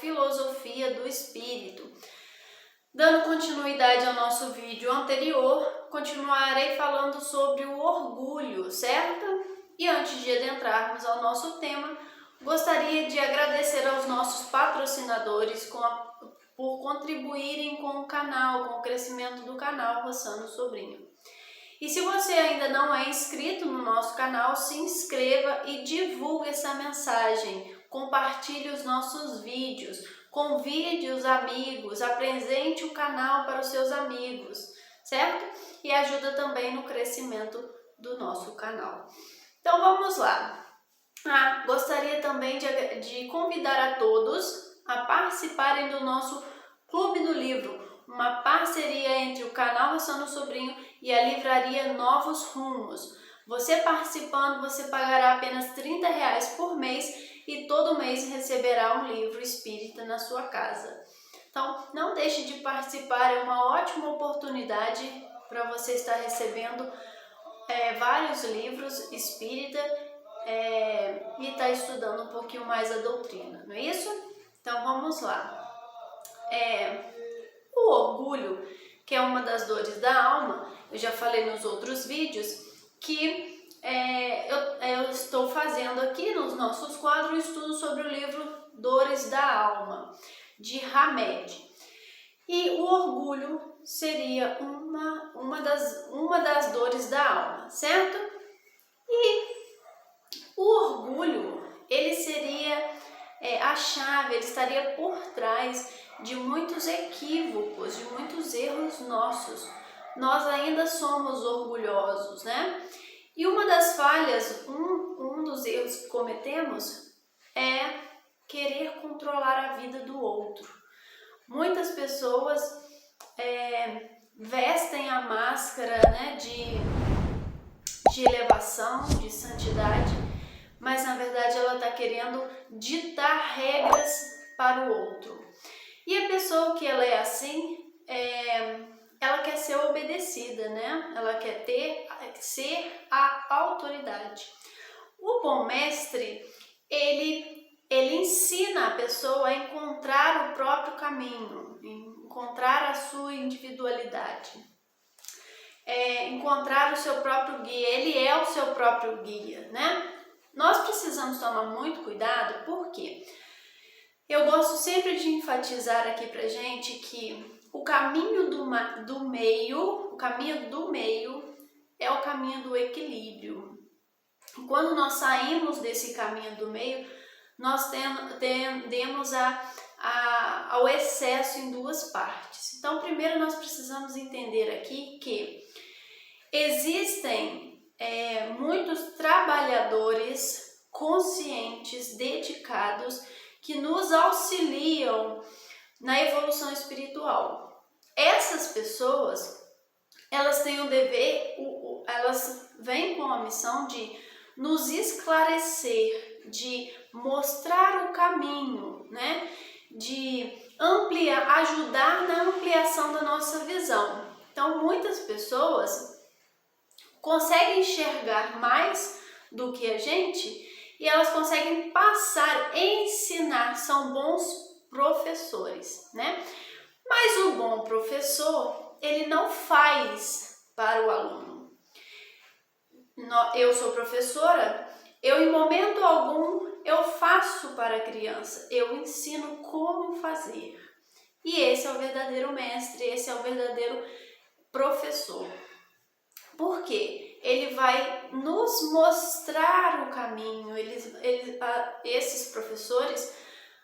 Filosofia do Espírito. Dando continuidade ao nosso vídeo anterior, continuarei falando sobre o orgulho, certo? E antes de adentrarmos ao nosso tema, gostaria de agradecer aos nossos patrocinadores por contribuírem com o canal, com o crescimento do canal Rossano Sobrinho. E se você ainda não é inscrito no nosso canal, se inscreva e divulgue essa mensagem. Compartilhe os nossos vídeos, convide os amigos, apresente o canal para os seus amigos, certo? E ajuda também no crescimento do nosso canal. Então vamos lá. Gostaria também de convidar a todos a participarem do nosso Clube do Livro, uma parceria entre o canal Rossano Sobrinho e a livraria Novos Rumos. Você participando, você pagará apenas R$30 por mês e todo mês receberá um livro espírita na sua casa. Então, não deixe de participar, é uma ótima oportunidade para você estar recebendo vários livros espírita e estar estudando um pouquinho mais a doutrina, não é isso? Então, vamos lá. O orgulho, que é uma das dores da alma, eu já falei nos outros vídeos que eu estou fazendo aqui nos nossos quadros um estudo sobre o livro Dores da Alma, de Hamed. E o orgulho seria uma das dores da alma, certo? E o orgulho, ele seria a chave, ele estaria por trás de muitos equívocos, de muitos erros nossos. Nós ainda somos orgulhosos, né? E uma das falhas, um dos erros que cometemos é querer controlar a vida do outro. Muitas pessoas vestem a máscara, né, de elevação, de santidade, mas na verdade ela está querendo ditar regras para o outro. E a pessoa que ela é assim, ela quer ser obedecida, né? Ela quer ser a autoridade. O bom mestre, ele ensina a pessoa a encontrar o próprio caminho, encontrar a sua individualidade, encontrar o seu próprio guia. Ele é o seu próprio guia, né? Nós precisamos tomar muito cuidado, porque eu gosto sempre de enfatizar aqui pra gente que o caminho do meio é o caminho do equilíbrio. E quando nós saímos desse caminho do meio, nós tendemos ao excesso em duas partes. Então, primeiro nós precisamos entender aqui que existem muitos trabalhadores conscientes, dedicados, que nos auxiliam na evolução espiritual. Essas pessoas, elas têm o dever, elas vêm com a missão de nos esclarecer, de mostrar o caminho, né? De ajudar na ampliação da nossa visão. Então, muitas pessoas conseguem enxergar mais do que a gente e elas conseguem passar, ensinar, são bons professores, né? Mas o bom professor, ele não faz para o aluno. Eu sou professora, em momento algum eu faço para a criança, eu ensino como fazer. E esse é o verdadeiro mestre, esse é o verdadeiro professor. Por quê? Ele vai nos mostrar o caminho. Esses professores,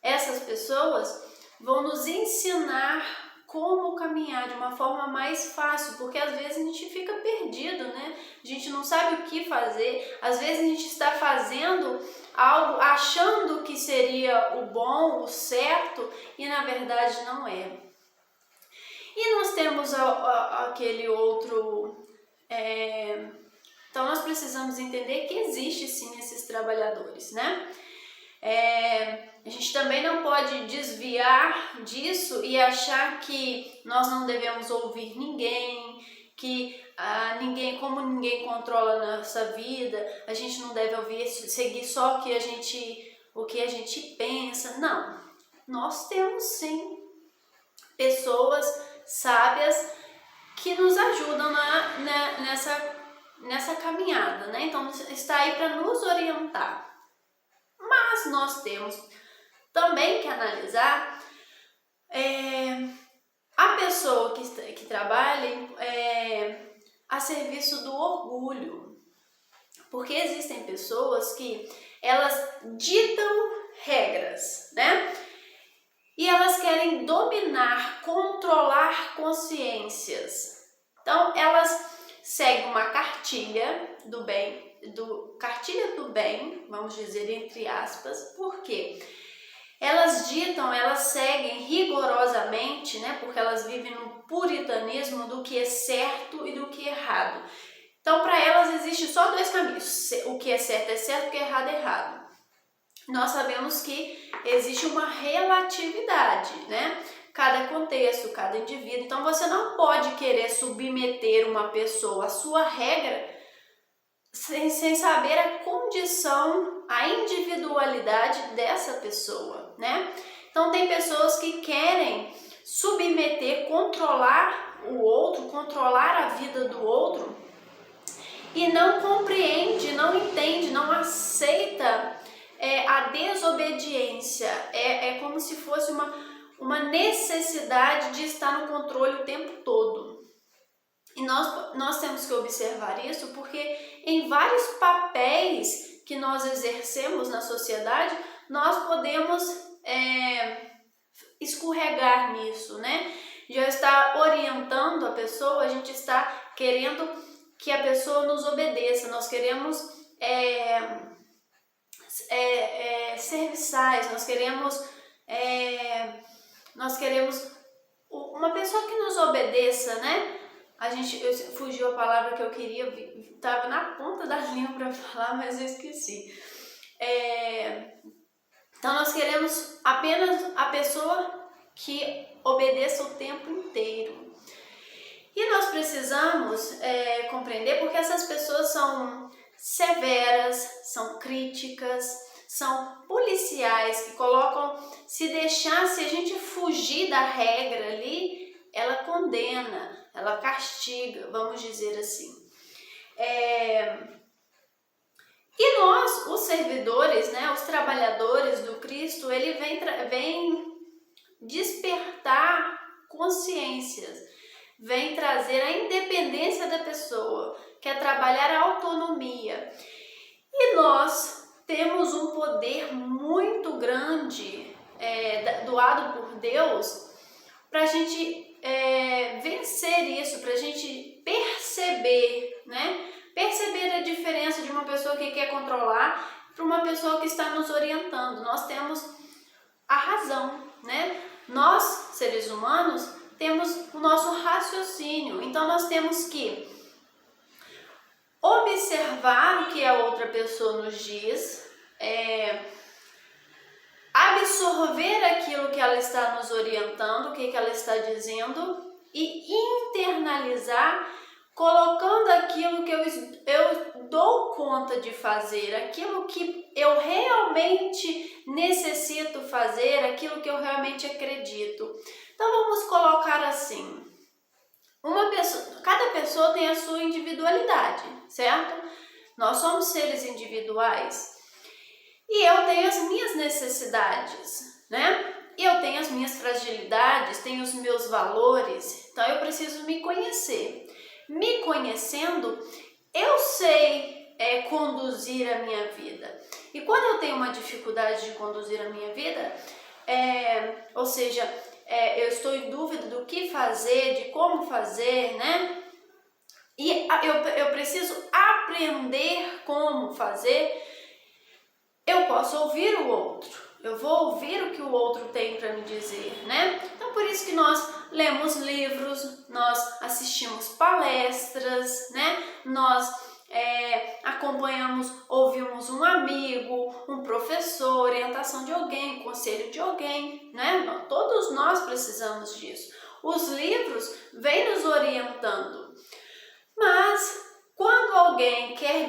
essas pessoas vão nos ensinar como caminhar de uma forma mais fácil, porque às vezes a gente fica perdido, né? A gente não sabe o que fazer, às vezes a gente está fazendo algo achando que seria o bom, o certo, e na verdade não é. E nós temos aquele outro... Então nós precisamos entender que existe sim esses trabalhadores, né? A gente também não pode desviar disso e achar que nós não devemos ouvir ninguém, que como ninguém controla a nossa vida, a gente não deve seguir só o que a gente pensa. Não, Nós temos sim pessoas sábias que nos ajudam nessa caminhada, né? Então está aí para nos orientar. Mas nós temos também que analisar a pessoa que trabalha a serviço do orgulho. Porque existem pessoas que elas ditam regras, né? E elas querem dominar, controlar consciências. Então, elas seguem uma cartilha do bem, vamos dizer entre aspas, por quê? Elas ditam, elas seguem rigorosamente, né? Porque elas vivem no puritanismo do que é certo e do que é errado. Então, para elas existe só dois caminhos, o que é certo, o que é errado. Nós sabemos que existe uma relatividade, né? Cada contexto, cada indivíduo. Então, você não pode querer submeter uma pessoa à sua regra sem saber a condição, a individualidade dessa pessoa, né? Então, tem pessoas que querem submeter, controlar o outro, controlar a vida do outro e não compreende, não entende, não aceita a desobediência. É como se fosse uma necessidade de estar no controle o tempo todo. E nós temos que observar isso porque em vários papéis que nós exercemos na sociedade, nós podemos escorregar nisso, né? Já está orientando a pessoa, a gente está querendo que a pessoa nos obedeça, nós queremos serviçais, nós queremos uma pessoa que nos obedeça, né? Fugiu a palavra que eu queria, estava na ponta da língua para falar, mas eu esqueci. Então nós queremos apenas a pessoa que obedeça o tempo inteiro. E nós precisamos compreender porque essas pessoas são severas, são críticas, são policiais que colocam, se a gente fugir da regra ali, ela condena, ela castiga, vamos dizer assim. E nós, os servidores, né, os trabalhadores do Cristo, ele vem despertar consciências, vem trazer a independência da pessoa, quer trabalhar a autonomia. E nós temos um poder muito grande doado por Deus para a gente vencer isso, para a gente perceber, né? Perceber a diferença de uma pessoa que quer controlar para uma pessoa que está nos orientando. Nós temos a razão, né? Nós, seres humanos, temos o nosso raciocínio, então nós temos que observar o que a outra pessoa nos diz, absorver aquilo que ela está nos orientando, o que ela está dizendo e internalizar, colocando aquilo que eu dou conta de fazer, aquilo que eu realmente necessito fazer, aquilo que eu realmente acredito. Então vamos colocar assim, cada pessoa tem a sua individualidade, certo? Nós somos seres individuais e eu tenho as minhas necessidades, né? E eu tenho as minhas fragilidades, tenho os meus valores, então eu preciso me conhecer. Me conhecendo, eu sei conduzir a minha vida. E quando eu tenho uma dificuldade de conduzir a minha vida, ou seja, eu estou em dúvida do que fazer, de como fazer, né? E eu preciso aprender como fazer. Eu posso ouvir o outro. Eu vou ouvir o que o outro tem para me dizer, né? Então, por isso que nós lemos livros, nós assistimos palestras, né? Nós acompanhamos, ouvimos um amigo, um professor, orientação de alguém, conselho de alguém, né? Todos nós precisamos disso. Os livros vêm nos orientando, mas quando alguém quer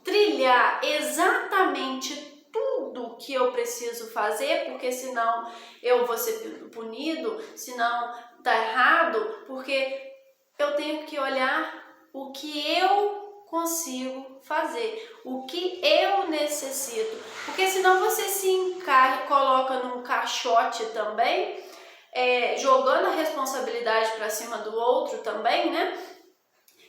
trilhar exatamente tudo do que eu preciso fazer, porque senão eu vou ser punido, senão tá errado, porque eu tenho que olhar o que eu consigo fazer, o que eu necessito, porque senão você se coloca num caixote também, jogando a responsabilidade para cima do outro também, né?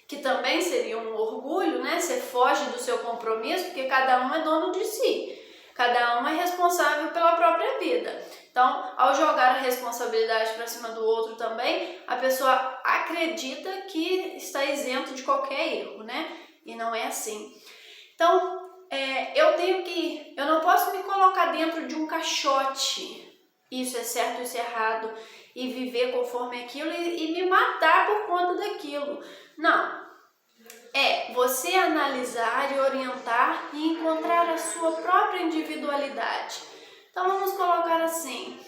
Que também seria um orgulho, né? Você foge do seu compromisso, porque cada um é dono de si, cada um é responsável pela própria vida. Então, ao jogar a responsabilidade para cima do outro também, a pessoa acredita que está isento de qualquer erro, né? E não é assim. Então, eu não posso me colocar dentro de um caixote, isso é certo, isso é errado, e viver conforme aquilo e me matar por conta daquilo. Não. Você analisar e orientar e encontrar a sua própria individualidade. Então vamos colocar assim,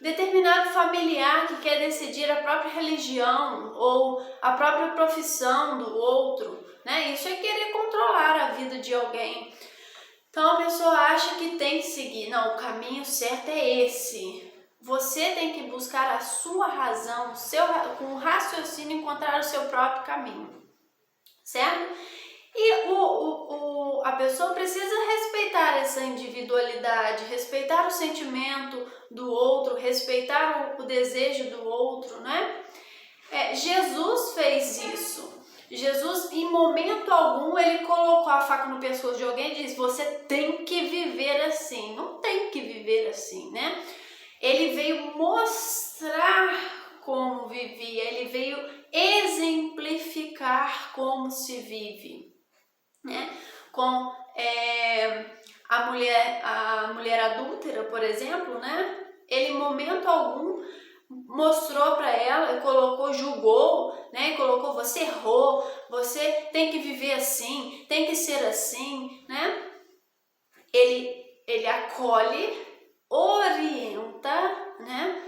determinado familiar que quer decidir a própria religião ou a própria profissão do outro, né? Isso é querer controlar a vida de alguém. Então a pessoa acha que tem que seguir, não, o caminho certo é esse. Você tem que buscar a sua razão, com o raciocínio encontrar o seu próprio caminho, certo? E a pessoa precisa respeitar essa individualidade, respeitar o sentimento do outro, respeitar o desejo do outro, né? Jesus fez isso. Jesus, em momento algum, ele colocou a faca no pescoço de alguém e disse: você tem que viver assim. Não tem que viver assim, né? Ele veio mostrar como vivia, ele veio exemplificar como se vive, né? Com a mulher adúltera, por exemplo, né? Ele, em momento algum, mostrou para ela, julgou, né? Colocou: você errou, você tem que viver assim, tem que ser assim, né? Ele acolhe, orienta, né?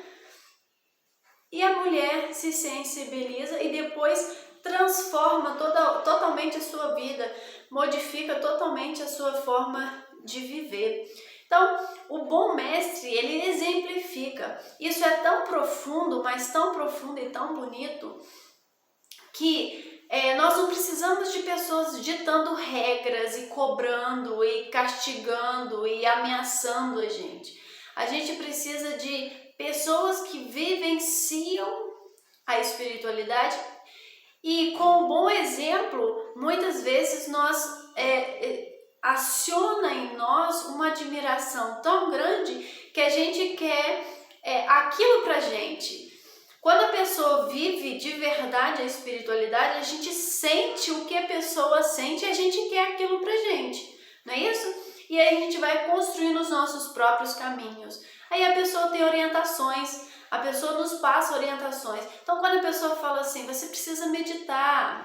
E a mulher se sensibiliza e depois transforma totalmente a sua vida, modifica totalmente a sua forma de viver. Então, o bom mestre, ele exemplifica. Isso é tão profundo, mas tão profundo e tão bonito, que nós não precisamos de pessoas ditando regras e cobrando e castigando e ameaçando a gente. A gente precisa de pessoas que vivenciam a espiritualidade e, com um bom exemplo, muitas vezes aciona em nós uma admiração tão grande que a gente quer aquilo pra gente. Quando a pessoa vive de verdade a espiritualidade, a gente sente o que a pessoa sente e a gente quer aquilo pra gente, não é isso? E aí a gente vai construindo os nossos próprios caminhos. Aí a pessoa tem orientações, a pessoa nos passa orientações. Então, quando a pessoa fala assim: você precisa meditar,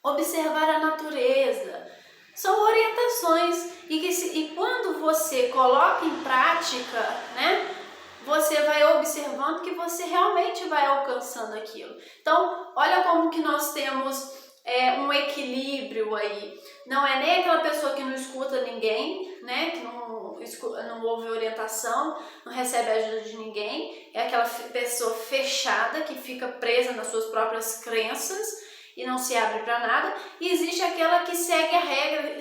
observar a natureza, são orientações. E quando você coloca em prática, né, você vai observando que você realmente vai alcançando aquilo. Então, olha como que nós temos um equilíbrio aí. Não é nem aquela pessoa que não escuta ninguém, né, que não ouve orientação, não recebe a ajuda de ninguém. É aquela pessoa fechada que fica presa nas suas próprias crenças e não se abre para nada. E existe aquela que segue a regra,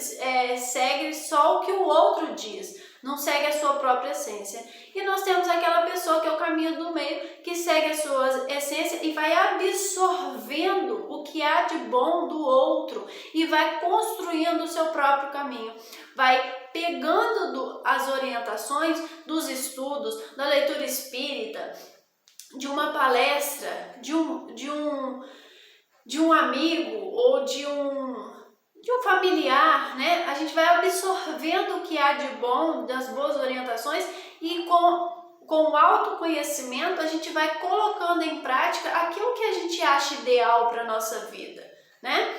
segue só o que o outro diz, não segue a sua própria essência. E nós temos aquela pessoa que é o caminho do meio, que segue a sua essência e vai absorvendo o que há de bom do outro e vai construindo o seu próprio caminho. Vai pegando as orientações dos estudos, da leitura espírita, de uma palestra, de um amigo ou de um familiar, né? A gente vai absorvendo o que há de bom, das boas orientações, e com o autoconhecimento a gente vai colocando em prática aquilo que a gente acha ideal para a nossa vida, né?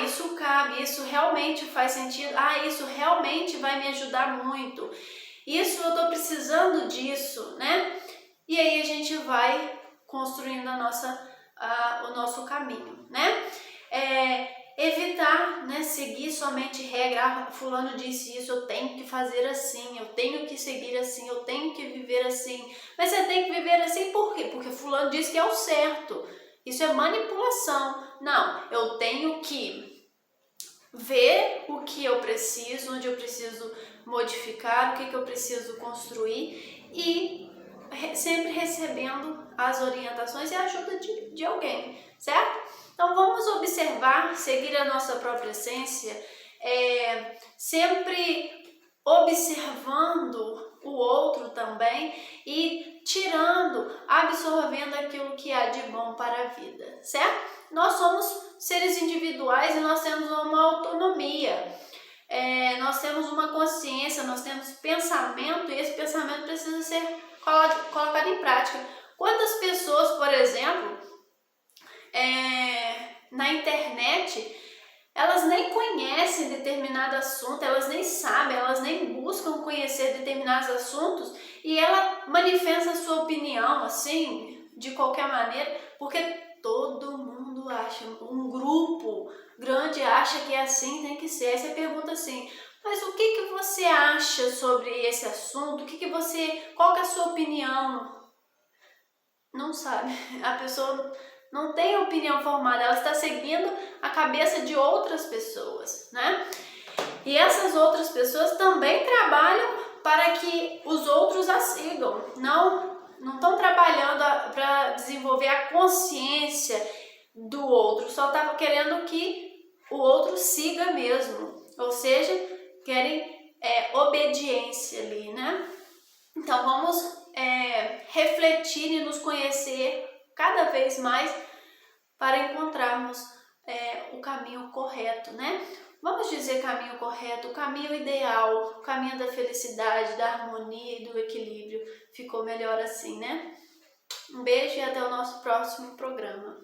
Isso cabe, isso realmente faz sentido, isso realmente vai me ajudar muito, isso eu estou precisando disso, né? E aí a gente vai construindo o nosso caminho, né? evitar, né, seguir somente regra. Ah, fulano disse isso, eu tenho que fazer assim, eu tenho que seguir assim, eu tenho que viver assim. Mas você tem que viver assim por quê? Porque fulano disse que é o certo. Isso é manipulação. Não, eu tenho que ver o que eu preciso, onde eu preciso modificar, o que eu preciso construir e sempre recebendo as orientações e a ajuda de alguém, certo? Então vamos observar, seguir a nossa própria essência, sempre observando o outro também e tirando, absorvendo aquilo que há de bom para a vida, certo? Nós somos seres individuais e nós temos uma autonomia, nós temos uma consciência, nós temos pensamento e esse pensamento precisa ser colocado em prática. Quantas pessoas, por exemplo, na internet, elas nem conhecem determinado assunto, elas nem sabem, elas nem buscam conhecer determinados assuntos e ela manifesta a sua opinião assim, de qualquer maneira, porque todo mundo acha, um grupo grande acha que é assim, tem que ser. Aí você pergunta assim, mas o que você acha sobre esse assunto? Qual que é a sua opinião? Não sabe, a pessoa não tem opinião formada, ela está seguindo a cabeça de outras pessoas, né? E essas outras pessoas também trabalham para que os outros a sigam, não estão trabalhando para desenvolver a consciência do outro, só estava querendo que o outro siga mesmo, ou seja, querem obediência ali, né? Então vamos refletir e nos conhecer cada vez mais para encontrarmos o caminho correto, né? Vamos dizer caminho correto, o caminho ideal, o caminho da felicidade, da harmonia e do equilíbrio. Ficou melhor assim, né? Um beijo e até o nosso próximo programa.